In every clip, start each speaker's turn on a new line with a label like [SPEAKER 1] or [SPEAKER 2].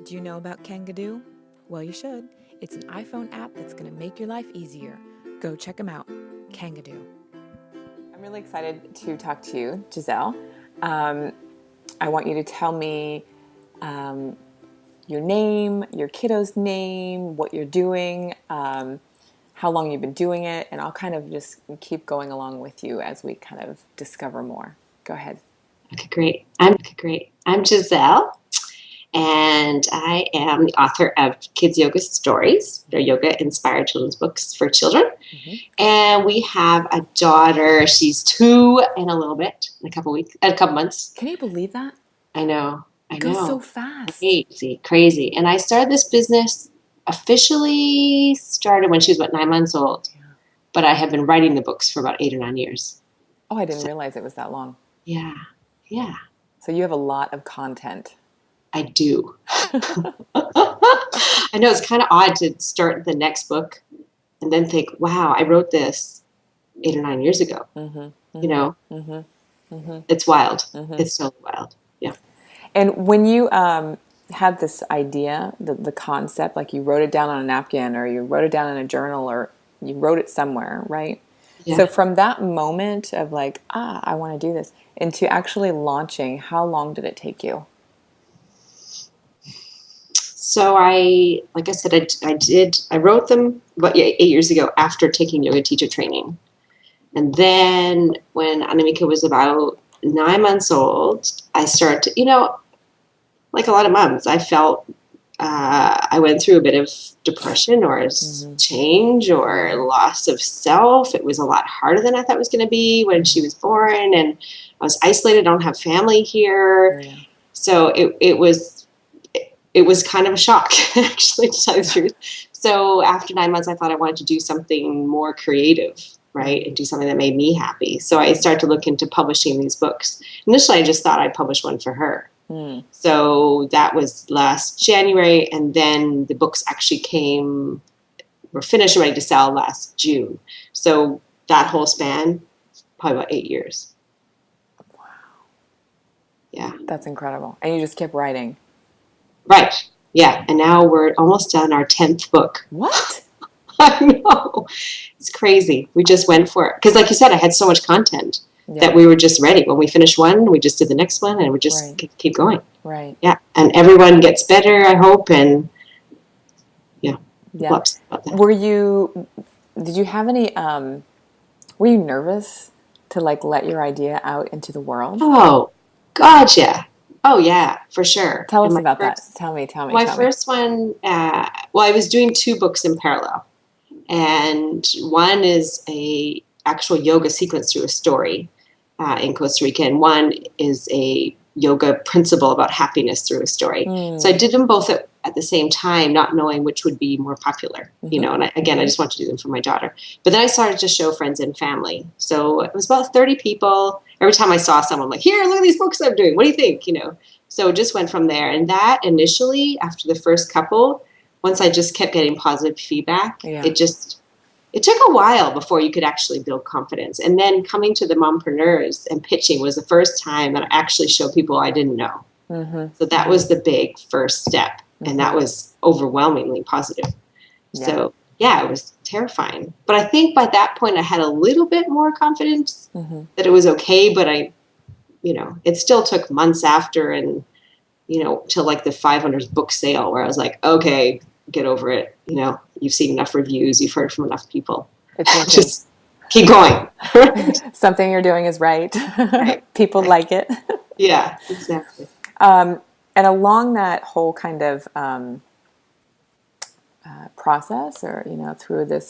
[SPEAKER 1] Do you know about Kangadoo? Well, you should. It's an iPhone app that's going to make your life easier. Go check them out. Kangadoo. I'm really excited to talk to you, Giselle. I want you to tell me your name, your kiddo's name, what you're doing, how long you've been doing it, and I'll kind of just keep going along with you as we kind of discover more. Go ahead.
[SPEAKER 2] Okay, great. I'm Giselle, and I am the author of Kids Yoga Stories. They're yoga-inspired children's books for children. Mm-hmm. And we have a daughter. She's 2 and a little bit, in a couple months.
[SPEAKER 1] Can you believe that?
[SPEAKER 2] I know.
[SPEAKER 1] It goes so fast.
[SPEAKER 2] Crazy. And I started this business, officially started when she was about 9 months old. Yeah. But I have been writing the books for about 8 or 9 years.
[SPEAKER 1] Oh, I didn't realize it was that long.
[SPEAKER 2] Yeah.
[SPEAKER 1] So you have a lot of content.
[SPEAKER 2] I do. I know it's kind of odd to start the next book and then think, wow, I wrote this 8 or 9 years ago. Mm-hmm. You know, It's wild. Mm-hmm. It's so wild. Yeah.
[SPEAKER 1] And when you had this idea, the concept, like you wrote it down on a napkin or you wrote it down in a journal or you wrote it somewhere, right? Yeah. So from that moment of like, I want to do this, into actually launching, how long did it take you?
[SPEAKER 2] So I wrote them about 8 years ago after taking yoga teacher training. And then when Anamika was about 9 months old, I started to, like a lot of moms, I felt I went through a bit of depression or change or loss of self. It was a lot harder than I thought it was going to be when she was born, and I was isolated. I don't have family here. Yeah. So it was kind of a shock, actually, to tell you the truth. So after 9 months, I thought I wanted to do something more creative, right, and do something that made me happy. So I started to look into publishing these books. Initially, I just thought I'd publish one for her. So that was last January, and then the books actually were finished and ready to sell last June. So that whole span, probably about 8 years.
[SPEAKER 1] Wow.
[SPEAKER 2] Yeah.
[SPEAKER 1] That's incredible. And you just kept writing.
[SPEAKER 2] Right. Yeah. And now we're almost done our 10th book.
[SPEAKER 1] What?
[SPEAKER 2] I know. It's crazy. We just went for it. Because like you said, I had so much content. Yeah. That we were just ready. When we finished one, we just did the next one, and we just keep going.
[SPEAKER 1] Right.
[SPEAKER 2] Yeah. And everyone gets better, I hope. And yeah.
[SPEAKER 1] Did you have any, were you nervous to like let your idea out into the world?
[SPEAKER 2] Oh, God, yeah. Oh, yeah, for sure.
[SPEAKER 1] Tell us about that. Tell me.
[SPEAKER 2] My first one, I was doing 2 books in parallel. And one is a actual yoga sequence through a story. In Costa Rica, and one is a yoga principle about happiness through a story. So I did them both at the same time, not knowing which would be more popular, and I just wanted to do them for my daughter. But then I started to show friends and family. So it was about 30 people. Every time I saw someone, I'm like, here, look at these books I'm doing. What do you think? So it just went from there. And that initially, after the first couple, once I just kept getting positive feedback, it took a while before you could actually build confidence. And then coming to the mompreneurs and pitching was the first time that I actually showed people I didn't know. So that was the big first step. And that was overwhelmingly positive. Yeah. So, it was terrifying. But I think by that point I had a little bit more confidence that it was okay. But it still took months after and, till like the 500th book sale where I was like, okay, get over it. You've seen enough reviews. You've heard from enough people.
[SPEAKER 1] It's
[SPEAKER 2] just keep going.
[SPEAKER 1] Something you're doing is right. People like it.
[SPEAKER 2] Yeah, exactly.
[SPEAKER 1] And along that whole kind of process, or through the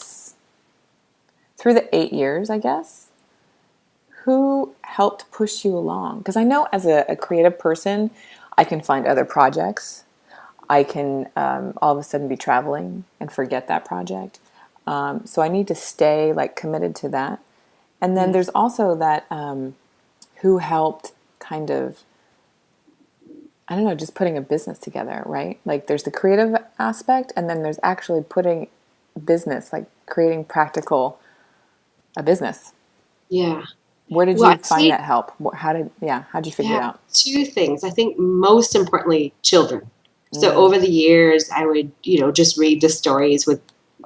[SPEAKER 1] 8 years, I guess, who helped push you along? Because I know as a creative person, I can find other projects. I can all of a sudden be traveling and forget that project. So I need to stay like committed to that. And then there's also that who helped kind of, I don't know, just putting a business together, right? Like there's the creative aspect, and then there's actually putting business, like creating a business.
[SPEAKER 2] Yeah.
[SPEAKER 1] Where did you find that help? How'd you figure it out?
[SPEAKER 2] 2 things. I think most importantly, children. So over the years, I would, just read the stories with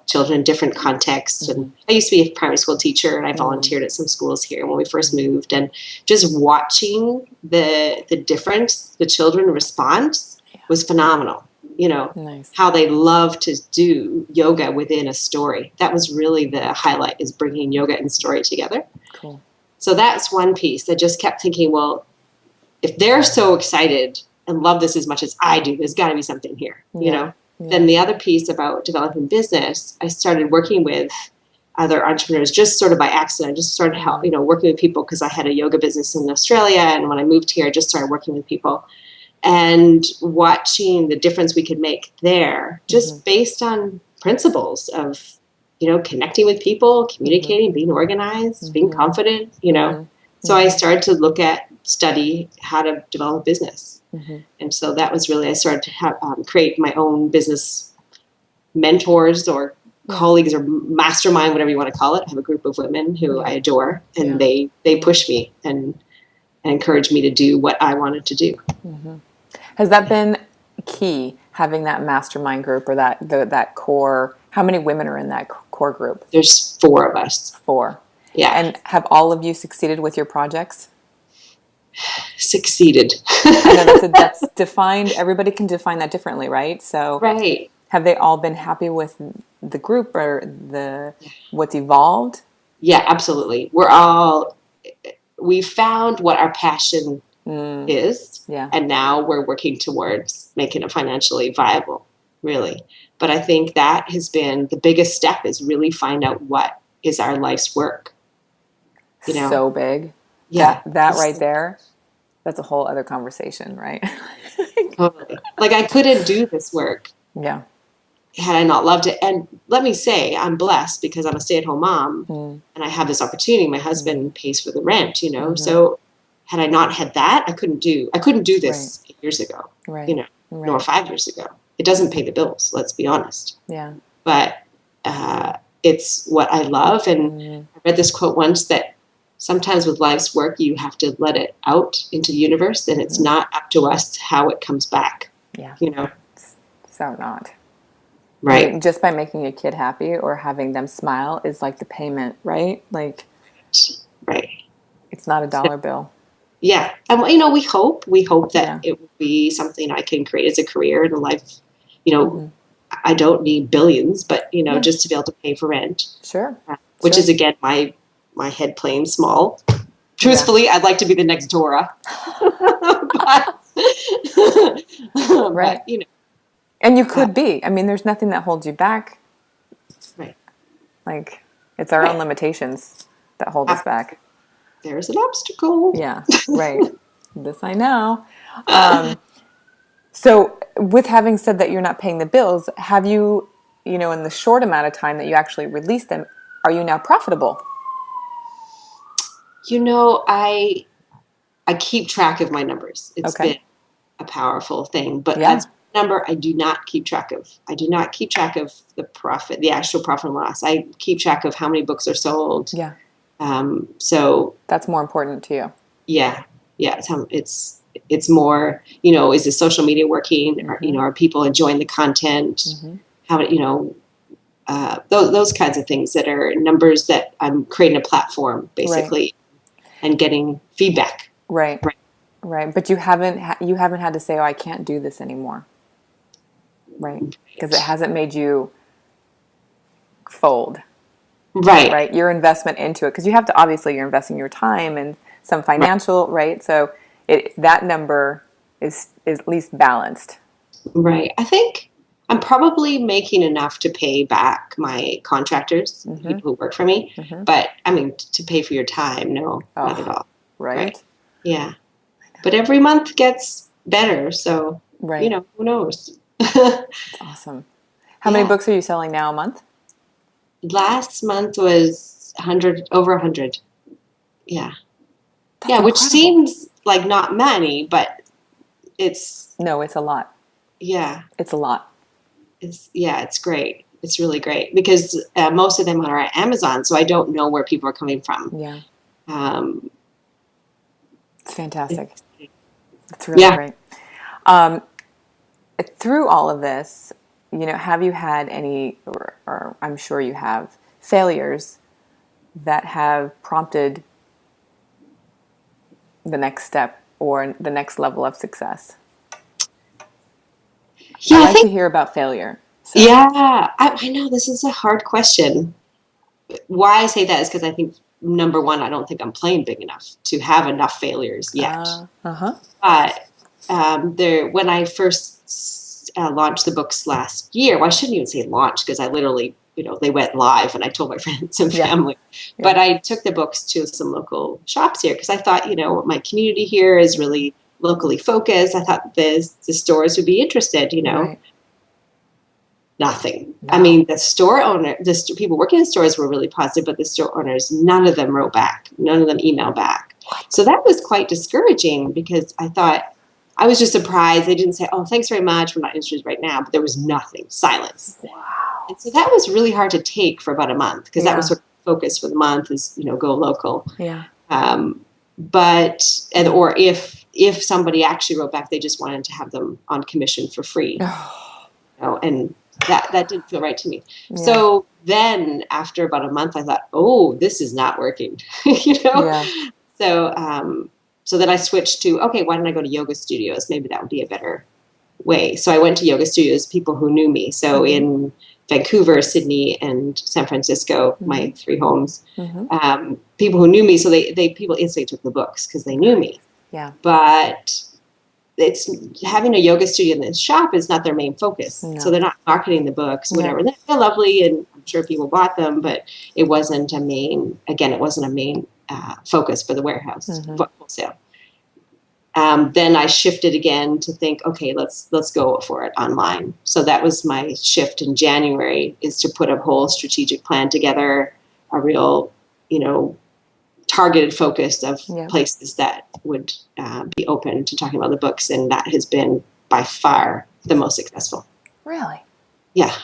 [SPEAKER 2] children in different contexts. And I used to be a primary school teacher, and I volunteered at some schools here when we first moved. And just watching the difference, the children response was phenomenal.
[SPEAKER 1] Nice.
[SPEAKER 2] How they love to do yoga within a story. That was really the highlight, is bringing yoga and story together.
[SPEAKER 1] Cool.
[SPEAKER 2] So that's one piece. I just kept thinking, well, if they're so excited and love this as much as I do, there's got to be something here,
[SPEAKER 1] Yeah.
[SPEAKER 2] Then the other piece about developing business, I started working with other entrepreneurs just sort of by accident. I just started working with people because I had a yoga business in Australia. And when I moved here, I just started working with people and watching the difference we could make there, just based on principles of, connecting with people, communicating, being organized, being confident, So I started to study how to develop a business. And so that was really, I started to create my own business mentors or colleagues or mastermind, whatever you want to call it. I have a group of women who I adore, and they push me and encourage me to do what I wanted to do.
[SPEAKER 1] Has that been key, having that mastermind group or that core? How many women are in that core group?
[SPEAKER 2] There's 4 of us.
[SPEAKER 1] 4.
[SPEAKER 2] Yeah.
[SPEAKER 1] And have all of you succeeded with your projects?
[SPEAKER 2] Succeeded.
[SPEAKER 1] I know that's defined. Everybody can define that differently, right? So,
[SPEAKER 2] right.
[SPEAKER 1] Have they all been happy with the group or what's evolved?
[SPEAKER 2] Yeah, absolutely. We found what our passion is, and now we're working towards making it financially viable, really. But I think that has been the biggest step, is really find out what is our life's work.
[SPEAKER 1] So big.
[SPEAKER 2] Yeah.
[SPEAKER 1] That right there, that's a whole other conversation, right?
[SPEAKER 2] Totally. Like, I couldn't do this work.
[SPEAKER 1] Yeah.
[SPEAKER 2] Had I not loved it. And let me say, I'm blessed because I'm a stay-at-home mom and I have this opportunity. My husband pays for the rent, So had I not had that, I couldn't do this 8 years ago, nor 5 years ago. It doesn't pay the bills, let's be honest.
[SPEAKER 1] Yeah.
[SPEAKER 2] But it's what I love. And I read this quote once that sometimes with life's work, you have to let it out into the universe, and it's not up to us how it comes back.
[SPEAKER 1] Yeah. So not.
[SPEAKER 2] Right.
[SPEAKER 1] I mean, just by making a kid happy or having them smile is like the payment, right? Like,
[SPEAKER 2] right.
[SPEAKER 1] It's not a dollar bill.
[SPEAKER 2] Yeah. And, we hope that it will be something I can create as a career and a life. I don't need billions, but, just to be able to pay for rent.
[SPEAKER 1] Sure.
[SPEAKER 2] Which is, again, my head playing small. Truthfully, I'd like to be the next Dora.
[SPEAKER 1] Right.
[SPEAKER 2] But,
[SPEAKER 1] and you could be. I mean, there's nothing that holds you back.
[SPEAKER 2] Right.
[SPEAKER 1] Like, it's our own limitations that hold us back.
[SPEAKER 2] There's an obstacle.
[SPEAKER 1] Yeah, right. This I know. So with having said that you're not paying the bills, have you, in the short amount of time that you actually released them, are you now profitable?
[SPEAKER 2] I keep track of my numbers. It's been a powerful thing, but that's a number I do not keep track of. I do not keep track of the actual profit and loss. I keep track of how many books are sold.
[SPEAKER 1] Yeah.
[SPEAKER 2] So
[SPEAKER 1] that's more important to you.
[SPEAKER 2] Yeah. Yeah. It's more, is the social media working? Or, are people enjoying the content? How, those kinds of things that are numbers that I'm creating a platform basically and getting feedback.
[SPEAKER 1] Right. But you haven't had to say, oh, I can't do this anymore. Right. Because it hasn't made you fold. Right. Your investment into it. Because you have to, obviously you're investing your time and some financial, right? So that number is at least balanced.
[SPEAKER 2] Right. I think I'm probably making enough to pay back my contractors, people who work for me. But I mean, to pay for your time, no, not at all.
[SPEAKER 1] Right.
[SPEAKER 2] Yeah. But every month gets better. So, who knows?
[SPEAKER 1] That's awesome. How many books are you selling now a month?
[SPEAKER 2] Last month was over 100. Yeah.
[SPEAKER 1] That's
[SPEAKER 2] incredible. Which seems like not many, but it's...
[SPEAKER 1] No, it's a lot.
[SPEAKER 2] Yeah.
[SPEAKER 1] It's a lot.
[SPEAKER 2] It's great. It's really great because most of them are at Amazon, so I don't know where people are coming from.
[SPEAKER 1] Yeah. It's fantastic. It's really great. through all of this, have you had any, or I'm sure you have, failures that have prompted the next step or the next level of success?
[SPEAKER 2] Yeah,
[SPEAKER 1] I
[SPEAKER 2] I
[SPEAKER 1] like to
[SPEAKER 2] think,
[SPEAKER 1] hear about failure. So.
[SPEAKER 2] yeah, I know this is a hard question. Why I say that is because I think, number one, I don't think I'm playing big enough to have enough failures yet.
[SPEAKER 1] Uh-huh.
[SPEAKER 2] But when I first launched the books last year, well, I shouldn't even say launch because I literally, they went live and I told my friends and
[SPEAKER 1] Yeah.
[SPEAKER 2] family.
[SPEAKER 1] Yeah.
[SPEAKER 2] But I took the books to some local shops here because I thought, my community here is really locally focused. I thought the stores would be interested,
[SPEAKER 1] Right.
[SPEAKER 2] Nothing.
[SPEAKER 1] No.
[SPEAKER 2] I mean, the store owner, people working in stores were really positive, but the store owners, none of them wrote back. None of them emailed back. So that was quite discouraging because I thought, I was just surprised. They didn't say, oh, thanks very much. We're not interested right now. But there was nothing, silence.
[SPEAKER 1] Wow.
[SPEAKER 2] And so that was really hard to take for about a month because that was sort of focus for the month is, go local.
[SPEAKER 1] Yeah.
[SPEAKER 2] Or if somebody actually wrote back, they just wanted to have them on commission for free. And that didn't feel right to me. Yeah. So then after about a month, I thought, oh, this is not working, Yeah. So then I switched to, okay, why don't I go to yoga studios? Maybe that would be a better way. So I went to yoga studios, people who knew me. So in Vancouver, Sydney, and San Francisco, my 3 homes, people who knew me. So people instantly took the books because they knew me.
[SPEAKER 1] Yeah.
[SPEAKER 2] But it's having a yoga studio in this shop is not their main focus. No. So they're not marketing the books, whatever. Yeah. They're lovely, and I'm sure people bought them, but it wasn't a main focus for the warehouse wholesale. Then I shifted again to think, okay, let's go for it online. So that was my shift in January, is to put a whole strategic plan together, a real, targeted focus of places that would be open to talking about the books, and that has been by far the most successful.
[SPEAKER 1] Really?
[SPEAKER 2] Yeah.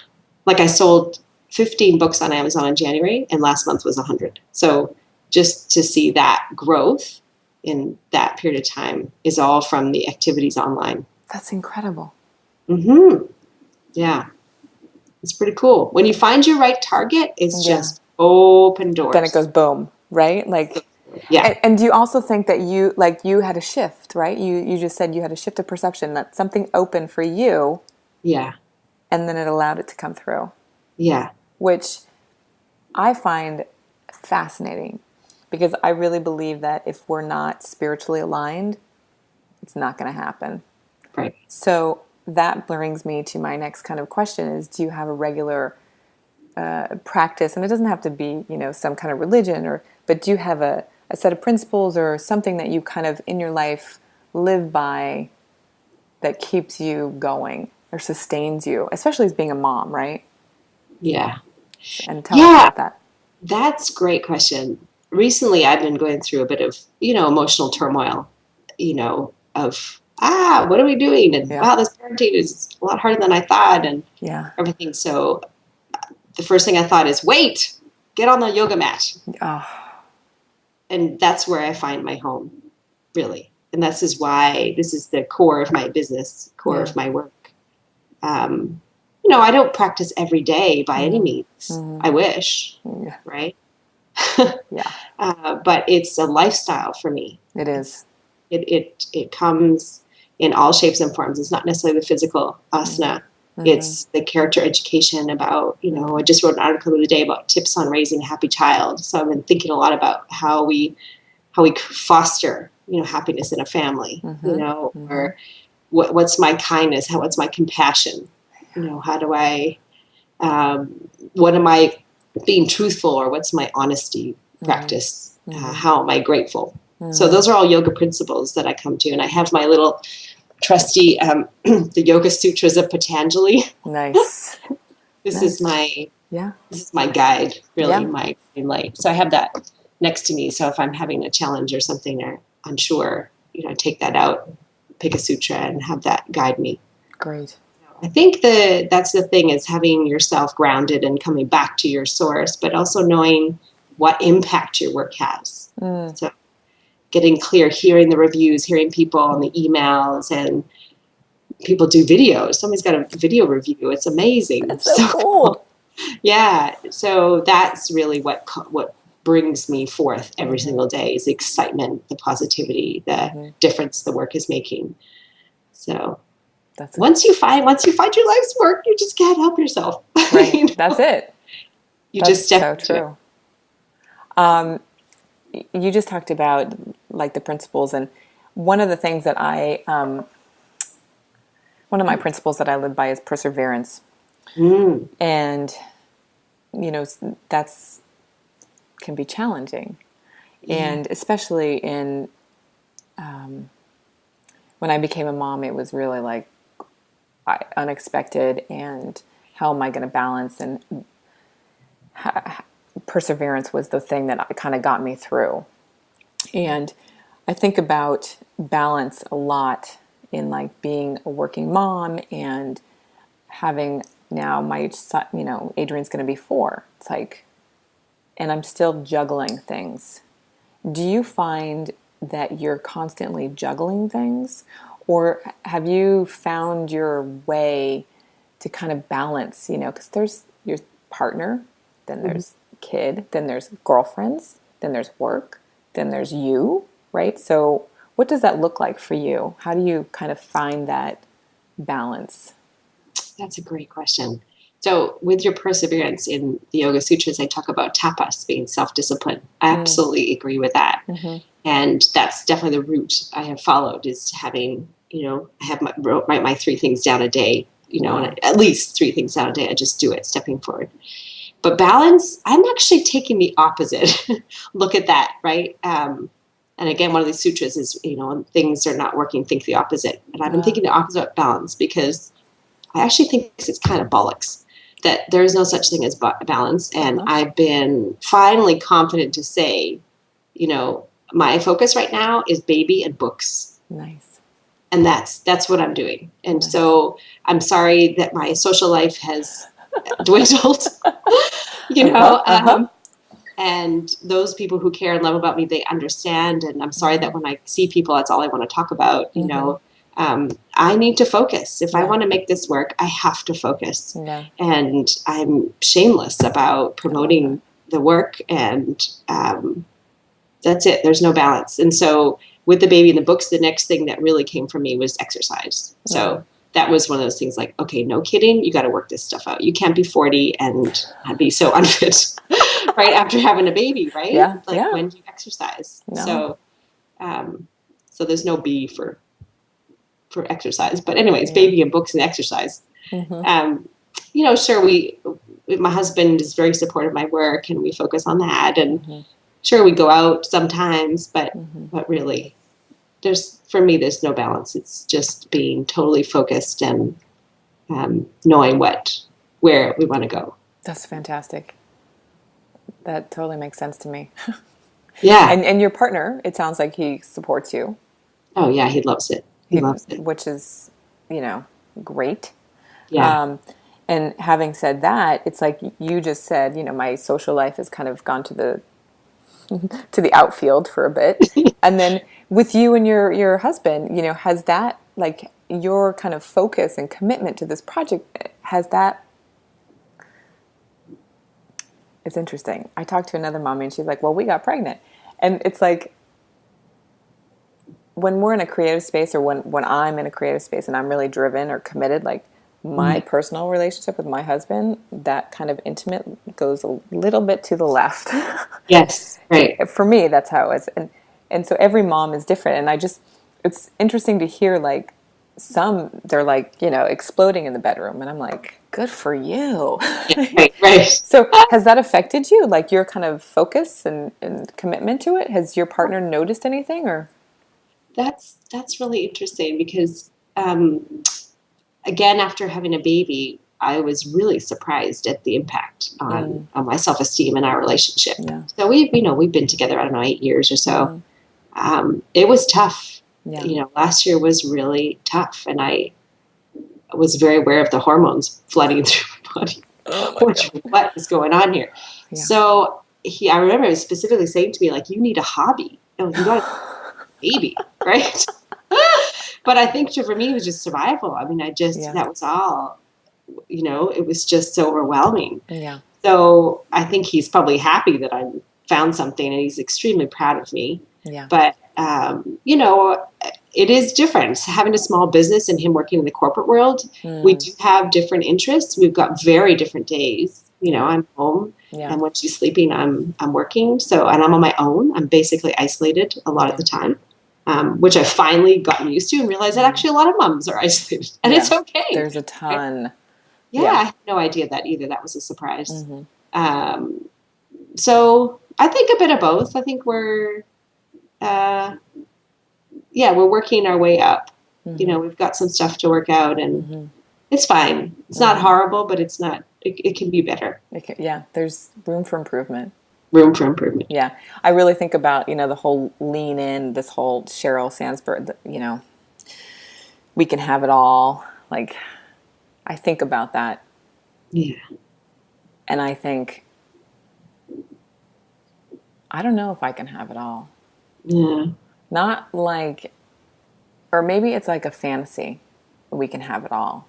[SPEAKER 2] Like I sold 15 books on Amazon in January, and last month was 100. So just to see that growth in that period of time is all from the activities online.
[SPEAKER 1] That's incredible.
[SPEAKER 2] Yeah. It's pretty cool. When you find your right target, it's just open doors.
[SPEAKER 1] Then it goes boom. Right?
[SPEAKER 2] Yeah.
[SPEAKER 1] And do you also think that you had a shift, right? You just said you had a shift of perception, that something opened for you.
[SPEAKER 2] Yeah.
[SPEAKER 1] And then it allowed it to come through.
[SPEAKER 2] Yeah.
[SPEAKER 1] Which I find fascinating, because I really believe that if we're not spiritually aligned, it's not going to happen.
[SPEAKER 2] Right.
[SPEAKER 1] So that brings me to my next kind of question is, do you have a regular practice, and it doesn't have to be, some kind of religion, but do you have a set of principles or something that you kind of in your life live by that keeps you going or sustains you, especially as being a mom, right?
[SPEAKER 2] Yeah.
[SPEAKER 1] And tell us about that.
[SPEAKER 2] That's a great question. Recently, I've been going through a bit of, emotional turmoil, of, what are we doing? And wow, this parenting is a lot harder than I thought, and everything. So the first thing I thought is, wait, get on the yoga mat.
[SPEAKER 1] Oh.
[SPEAKER 2] And that's where I find my home, really. And this is why this is the core of my business, core of my work. I don't practice every day by any means. I wish, right? But it's a lifestyle for me.
[SPEAKER 1] It is.
[SPEAKER 2] It comes in all shapes and forms. It's not necessarily the physical asana. It's the character education about, I just wrote an article the other day about tips on raising a happy child. So I've been thinking a lot about how we foster, happiness in a family, or what's my kindness? What's my compassion? How do I, what am I being truthful, or what's my honesty practice? How am I grateful? So those are all yoga principles that I come to. And I have my little trusty, the Yoga Sutras of Patanjali.
[SPEAKER 1] Nice.
[SPEAKER 2] This is my guide, really, my light. So I have that next to me. So if I'm having a challenge or something, or unsure, take that out, pick a sutra, and have that guide me.
[SPEAKER 1] Great.
[SPEAKER 2] I think that's the thing, is having yourself grounded and coming back to your source, but also knowing what impact your work has. So getting clear, hearing the reviews, hearing people and the emails, and people do videos. Somebody's got a video review. It's amazing.
[SPEAKER 1] That's so cool.
[SPEAKER 2] Yeah. So that's really what brings me forth every single day is the excitement, the positivity, the difference the work is making. So once you find your life's work, you just can't help yourself.
[SPEAKER 1] Right.
[SPEAKER 2] You know?
[SPEAKER 1] That's it.
[SPEAKER 2] You just step
[SPEAKER 1] so true. You just talked about like the principles, and one of the things that one of my principles that I live by is perseverance. And that's can be challenging, and especially in when I became a mom, it was really like unexpected, and how am I going to balance, and perseverance was the thing that kind of got me through. And I think about balance a lot in like being a working mom and having now my son, Adrian's going to be 4. It's like, and I'm still juggling things. Do you find that you're constantly juggling things, or have you found your way to kind of balance, because there's your partner, then there's kid, then there's girlfriends, then there's work, then there's you, right? So what does that look like for you? How do you kind of find that balance?
[SPEAKER 2] That's a great question. So with your perseverance in the Yoga Sutras, I talk about tapas, being self-discipline. I absolutely agree with that. And that's definitely the route I have followed, is having, I have write my 3 things down a day, and at least 3 things down a day. I just do it, stepping forward. But balance, I'm actually taking the opposite look at that, right? And again, one of these sutras is, when things are not working, think the opposite. And I've been thinking the opposite of balance, because I actually think it's kind of bollocks, that there is no such thing as balance. And I've been finally confident to say, my focus right now is baby and books.
[SPEAKER 1] Nice.
[SPEAKER 2] And that's what I'm doing. And so I'm sorry that my social life has dwindled, and those people who care and love about me, they understand. And I'm sorry that when I see people, that's all I want to talk about. I need to focus. If I want to make this work, I have to focus. And I'm shameless about promoting the work, and that's it. There's no balance. And so with the baby and the books, the next thing that really came for me was exercise. So that was one of those things like, okay, no kidding. You got to work this stuff out. You can't be 40 and be so unfit right after having a baby, right? When do you exercise? No. So there's no B for exercise. But anyways, baby and books and exercise. Sure, my husband is very supportive of my work, and we focus on that. And sure, we go out sometimes, but really, for me, there's no balance. It's just being totally focused and knowing where we want to go.
[SPEAKER 1] That's fantastic. That totally makes sense to me.
[SPEAKER 2] Yeah.
[SPEAKER 1] And your partner, it sounds like he supports you.
[SPEAKER 2] Oh yeah, he loves it. He loves it.
[SPEAKER 1] Which is, great.
[SPEAKER 2] Yeah.
[SPEAKER 1] And having said that, it's like you just said, my social life has kind of gone to the outfield for a bit. And then with you and your husband, has that, like, your kind of focus and commitment to this project, it's interesting. I talked to another mommy, and she's like, well, we got pregnant. And it's like, when we're in a creative space, or when I'm in a creative space and I'm really driven or committed, like my personal relationship with my husband, that kind of intimate goes a little bit to the left.
[SPEAKER 2] Yes, right.
[SPEAKER 1] For me, that's how it is. And so every mom is different. And it's interesting to hear, like, they're like, exploding in the bedroom. And I'm like, good for you.
[SPEAKER 2] Yeah, right.
[SPEAKER 1] So has that affected you? Like your kind of focus and commitment to it? Has your partner noticed anything, or?
[SPEAKER 2] That's really interesting, because again, after having a baby, I was really surprised at the impact on my self-esteem and our relationship. Yeah. So we've been together, 8 years or so. It was tough. Yeah. Last year was really tough, and I was very aware of the hormones flooding through my body. What is going on here? Yeah. So I remember him specifically saying to me, like, you need a hobby. You got a baby, right? But I think for me, it was just survival. I mean,
[SPEAKER 1] Yeah.
[SPEAKER 2] that was all, it was just so overwhelming.
[SPEAKER 1] Yeah.
[SPEAKER 2] So I think he's probably happy that I found something, and he's extremely proud of me.
[SPEAKER 1] Yeah.
[SPEAKER 2] But, it is different. Having a small business and him working in the corporate world, we
[SPEAKER 1] Mm.
[SPEAKER 2] do have different interests. We've got very different days.
[SPEAKER 1] Yeah.
[SPEAKER 2] I'm home,
[SPEAKER 1] Yeah.
[SPEAKER 2] and when she's sleeping, I'm working. So, and I'm on my own. I'm basically isolated a lot of the time, which I've finally gotten used to and realized that actually a lot of moms are isolated, and
[SPEAKER 1] Yeah.
[SPEAKER 2] it's okay.
[SPEAKER 1] There's a
[SPEAKER 2] Right?
[SPEAKER 1] ton.
[SPEAKER 2] Yeah,
[SPEAKER 1] Yeah.
[SPEAKER 2] I had no idea that either. That was a surprise.
[SPEAKER 1] Hmm.
[SPEAKER 2] Um, so I think a bit of both. I think uh, we're working our way up.
[SPEAKER 1] Hmm.
[SPEAKER 2] We've got some stuff to work out, and
[SPEAKER 1] Hmm.
[SPEAKER 2] it's fine. It's not horrible, but it's not. It can be better.
[SPEAKER 1] Yeah. There's room for improvement.
[SPEAKER 2] Room for improvement.
[SPEAKER 1] Yeah. I really think about, the whole lean in, this whole Sheryl Sandberg, we can have it all. Like, I think about that
[SPEAKER 2] Yeah.
[SPEAKER 1] and I think, I don't know if I can have it all.
[SPEAKER 2] Yeah.
[SPEAKER 1] Not like, or maybe it's like a fantasy that we can have it all.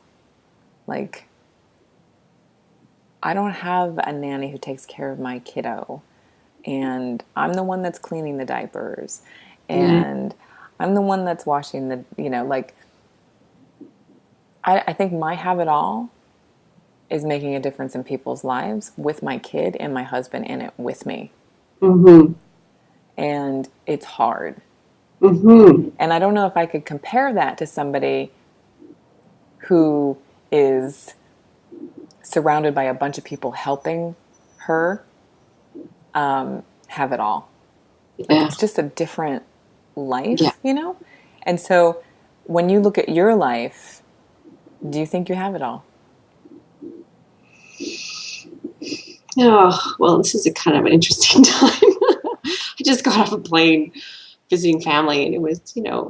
[SPEAKER 1] Like, I don't have a nanny who takes care of my kiddo, and I'm the one that's cleaning the diapers,
[SPEAKER 2] Yeah.
[SPEAKER 1] and I'm the one that's washing the, like, I think my have it all is making a difference in people's lives with my kid and my husband in it with me.
[SPEAKER 2] Mm-hmm.
[SPEAKER 1] And it's hard.
[SPEAKER 2] Mm-hmm.
[SPEAKER 1] And I don't know if I could compare that to somebody who is surrounded by a bunch of people helping her have it all. Like,
[SPEAKER 2] Yeah.
[SPEAKER 1] it's just a different
[SPEAKER 2] Yeah.
[SPEAKER 1] life. And so when you look at your life, do you think you have it all?
[SPEAKER 2] Oh, well, this is a kind of an interesting time. I just got off a plane visiting family, and it was,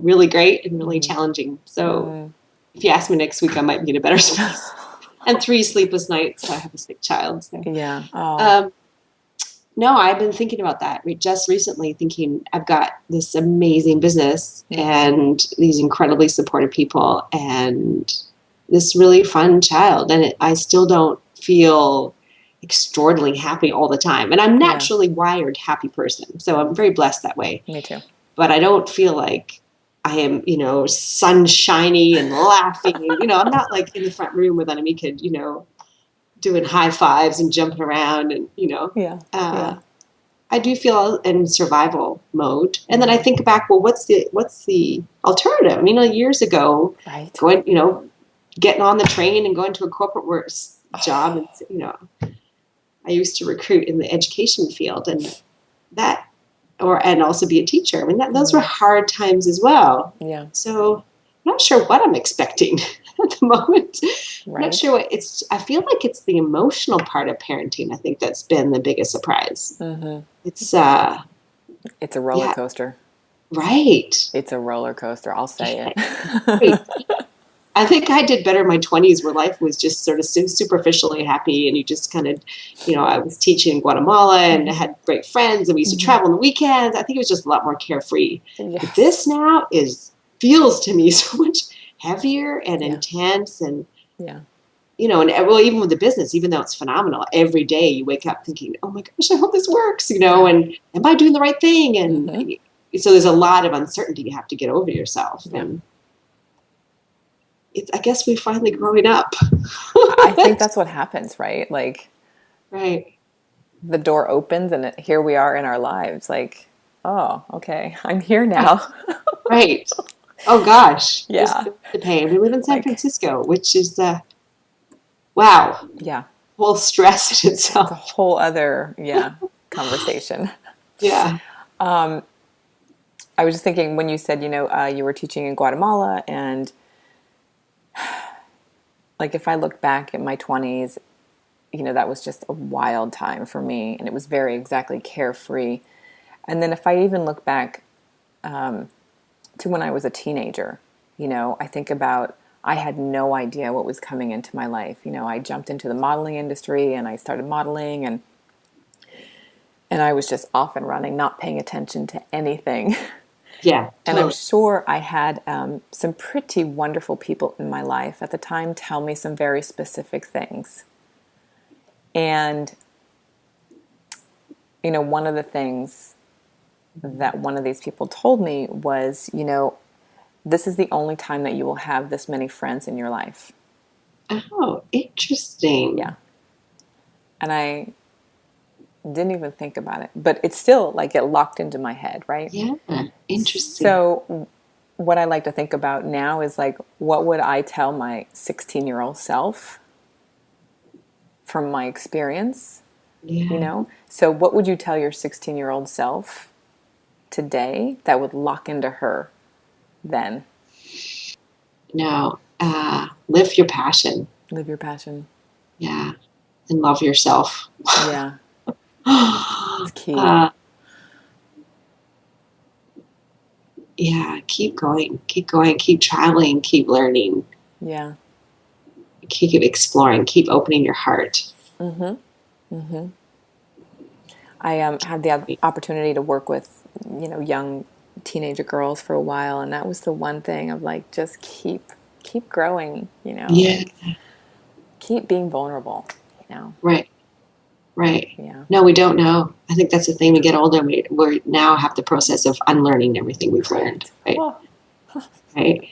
[SPEAKER 2] really great and really challenging. So if you ask me next week, I might be in a better space. And 3 sleepless nights. So I have a sick child. So.
[SPEAKER 1] Yeah. Oh.
[SPEAKER 2] No, I've been thinking about that just recently, thinking I've got this amazing business and these incredibly supportive people and this really fun child. And I still don't feel extraordinarily happy all the time. And I'm naturally wired happy person. So I'm very blessed that way.
[SPEAKER 1] Me too.
[SPEAKER 2] But I don't feel like I am, sunshiny and laughing. I'm not like in the front room with Anamika, doing high fives and jumping around and,
[SPEAKER 1] Yeah.
[SPEAKER 2] I do feel in survival mode. And then I think back, well, what's the alternative? Years ago,
[SPEAKER 1] Right.
[SPEAKER 2] going, getting on the train and going to a corporate work job. And, I used to recruit in the education field and also be a teacher. Those were hard times as well.
[SPEAKER 1] Yeah.
[SPEAKER 2] So I'm not sure what I'm expecting at the moment.
[SPEAKER 1] Right.
[SPEAKER 2] I'm not sure what I feel like it's the emotional part of parenting. I think that's been the biggest surprise.
[SPEAKER 1] Mm-hmm.
[SPEAKER 2] It's
[SPEAKER 1] a roller coaster.
[SPEAKER 2] Right.
[SPEAKER 1] It's a roller coaster. I'll say it.
[SPEAKER 2] Right. I think I did better in my 20s where life was just sort of superficially happy and you just kind of, I was teaching in Guatemala and I had great friends and we used to travel on the weekends. I think it was just a lot more carefree.
[SPEAKER 1] Yes.
[SPEAKER 2] But this now feels to me so much heavier and intense and, and even with the business, even though it's phenomenal, every day you wake up thinking, oh my gosh, I hope this works, and am I doing the right thing? And so there's a lot of uncertainty you have to get over yourself.
[SPEAKER 1] Yeah.
[SPEAKER 2] And I guess we're finally growing up.
[SPEAKER 1] I think that's what happens, right? Like,
[SPEAKER 2] right.
[SPEAKER 1] The door opens and here we are in our lives. Like, oh, okay, I'm here now.
[SPEAKER 2] Right. Oh gosh.
[SPEAKER 1] Yeah.
[SPEAKER 2] The pain. We live in San Francisco, which is wow.
[SPEAKER 1] Yeah.
[SPEAKER 2] Whole stress in itself.
[SPEAKER 1] It's a whole other conversation.
[SPEAKER 2] Yeah.
[SPEAKER 1] I was just thinking when you said, you were teaching in Guatemala and like if I look back at my 20s, that was just a wild time for me and it was very exactly carefree. And then if I even look back to when I was a teenager, I think about I had no idea what was coming into my life. I jumped into the modeling industry and I started modeling and I was just off and running, not paying attention to anything.
[SPEAKER 2] Yeah,
[SPEAKER 1] And I'm
[SPEAKER 2] totally.
[SPEAKER 1] sure I had some pretty wonderful people in my life at the time tell me some very specific things. And, one of the things that one of these people told me was, this is the only time that you will have this many friends in your life.
[SPEAKER 2] Oh, interesting.
[SPEAKER 1] Yeah. And I didn't even think about it, but it's still like it locked into my head, right?
[SPEAKER 2] Yeah, interesting.
[SPEAKER 1] So, what I like to think about now is like, what would I tell my 16-year-old self from my experience?
[SPEAKER 2] Yeah.
[SPEAKER 1] So, what would you tell your 16-year-old self today that would lock into her then?
[SPEAKER 2] No, live your passion.
[SPEAKER 1] Live your passion.
[SPEAKER 2] Yeah, and love yourself.
[SPEAKER 1] Yeah, it's key.
[SPEAKER 2] uh, yeah, keep going, keep traveling, keep learning,
[SPEAKER 1] Yeah.
[SPEAKER 2] keep exploring, keep opening your heart.
[SPEAKER 1] I had the opportunity to work with, young teenager girls for a while, and that was the one thing of like, just keep growing,
[SPEAKER 2] Yeah,
[SPEAKER 1] like keep being vulnerable,
[SPEAKER 2] right, right.
[SPEAKER 1] Yeah.
[SPEAKER 2] No, we don't know. I think that's the thing. We get older, we now have the process of unlearning everything we've learned,
[SPEAKER 1] Right.
[SPEAKER 2] right?
[SPEAKER 1] Oh,
[SPEAKER 2] Right.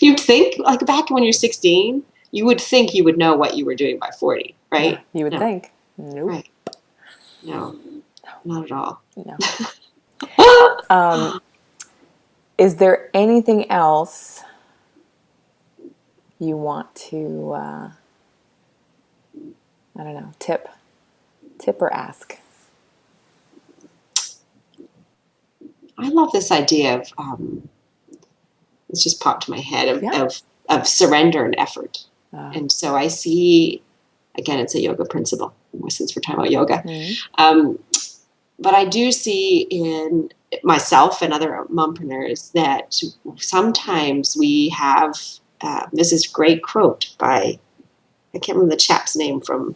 [SPEAKER 2] You'd think, like back when you're 16, you would think you would know what you were doing by 40,
[SPEAKER 1] yeah,
[SPEAKER 2] right?
[SPEAKER 1] you would
[SPEAKER 2] No,
[SPEAKER 1] think. Nope.
[SPEAKER 2] right. No, not at all.
[SPEAKER 1] No. Is there anything else you want to, I don't know, tip or ask?
[SPEAKER 2] I love this idea of, it's just popped to my head
[SPEAKER 1] Yeah.
[SPEAKER 2] of surrender and effort.
[SPEAKER 1] Uh,
[SPEAKER 2] And so I see, again, it's a yoga principle since we're talking about yoga.
[SPEAKER 1] mm-hmm.
[SPEAKER 2] But I do see in myself and other mompreneurs that sometimes we have, this is a great quote by, I can't remember the chap's name from,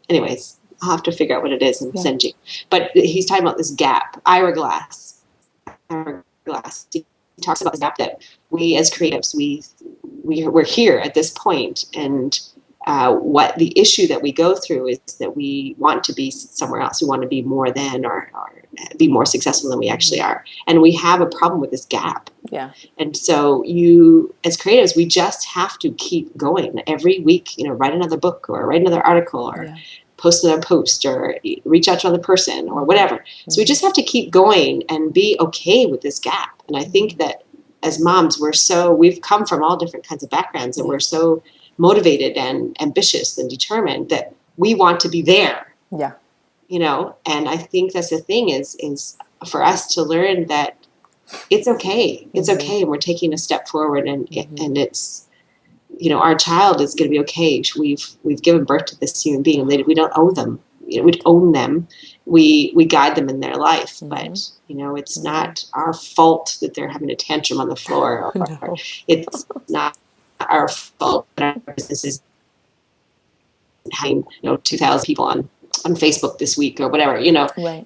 [SPEAKER 2] anyways, I'll have to figure out what it is and send you. But he's talking about this gap, Ira Glass. He talks about this gap that we as creatives, we're here at this point, and what the issue that we go through is that we want to be somewhere else. We want to be more than, or be more successful than we actually are. And we have a problem with this gap.
[SPEAKER 1] Yeah.
[SPEAKER 2] And so you, as creatives, we just have to keep going every week, write another book or write another article or post another post or reach out to another person or whatever. Mm-hmm. So we just have to keep going and be okay with this gap. And I think that as moms, we've come from all different kinds of backgrounds, and we're so motivated and ambitious and determined that we want to be there.
[SPEAKER 1] Yeah.
[SPEAKER 2] And I think that's the thing is for us to learn that it's okay. It's okay. And we're taking a step forward, and it's, our child is going to be okay. We've given birth to this human being, and we don't owe them. We own them. We guide them in their life, but it's not our fault that they're having a tantrum on the floor. Or it's not our fault that our business is having 2,000 people on Facebook this week or whatever.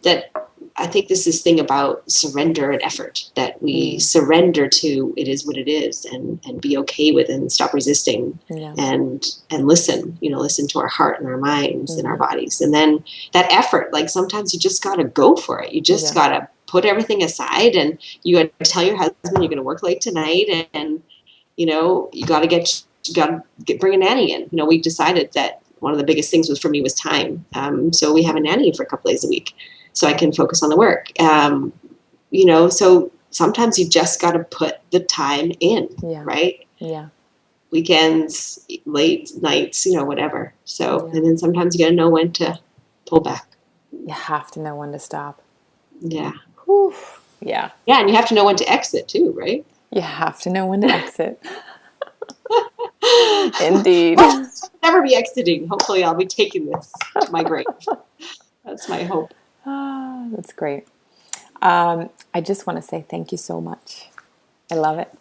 [SPEAKER 2] That I think this is thing about surrender and effort, that we surrender to it is what it is, and be okay with it and stop resisting and listen, listen to our heart and our minds and our bodies. And then that effort, like sometimes you just got to go for it. You just got to put everything aside, and you got to tell your husband you're going to work late tonight, and you got to bring a nanny in. We decided that one of the biggest things for me was time. So we have a nanny for a couple days a week, so I can focus on the work. So sometimes you just got to put the time in, right?
[SPEAKER 1] Yeah.
[SPEAKER 2] Weekends, late nights, whatever. So, and then sometimes you got to know when to pull back.
[SPEAKER 1] You have to know when to stop.
[SPEAKER 2] Yeah.
[SPEAKER 1] Whew. Yeah.
[SPEAKER 2] Yeah, and you have to know when to exit too, right?
[SPEAKER 1] You have to know when to exit. Indeed.
[SPEAKER 2] I'll never be exiting. Hopefully I'll be taking this to my grave. That's my hope.
[SPEAKER 1] That's great. I just want to say thank you so much. I love it.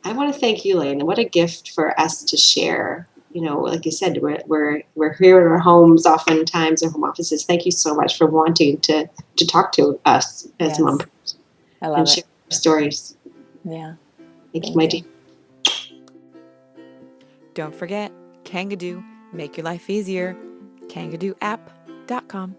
[SPEAKER 2] I want to thank you, Lane, and what a gift for us to share. Like you said, we're here in our homes, oftentimes our home offices. Thank you so much for wanting to talk to us as moms.
[SPEAKER 1] I
[SPEAKER 2] and
[SPEAKER 1] love it.
[SPEAKER 2] share our stories.
[SPEAKER 1] Yeah.
[SPEAKER 2] Thank you,
[SPEAKER 1] Thank
[SPEAKER 2] my
[SPEAKER 1] you.
[SPEAKER 2] dear.
[SPEAKER 3] Don't forget, Kangadoo, make your life easier. kangadooapp.com.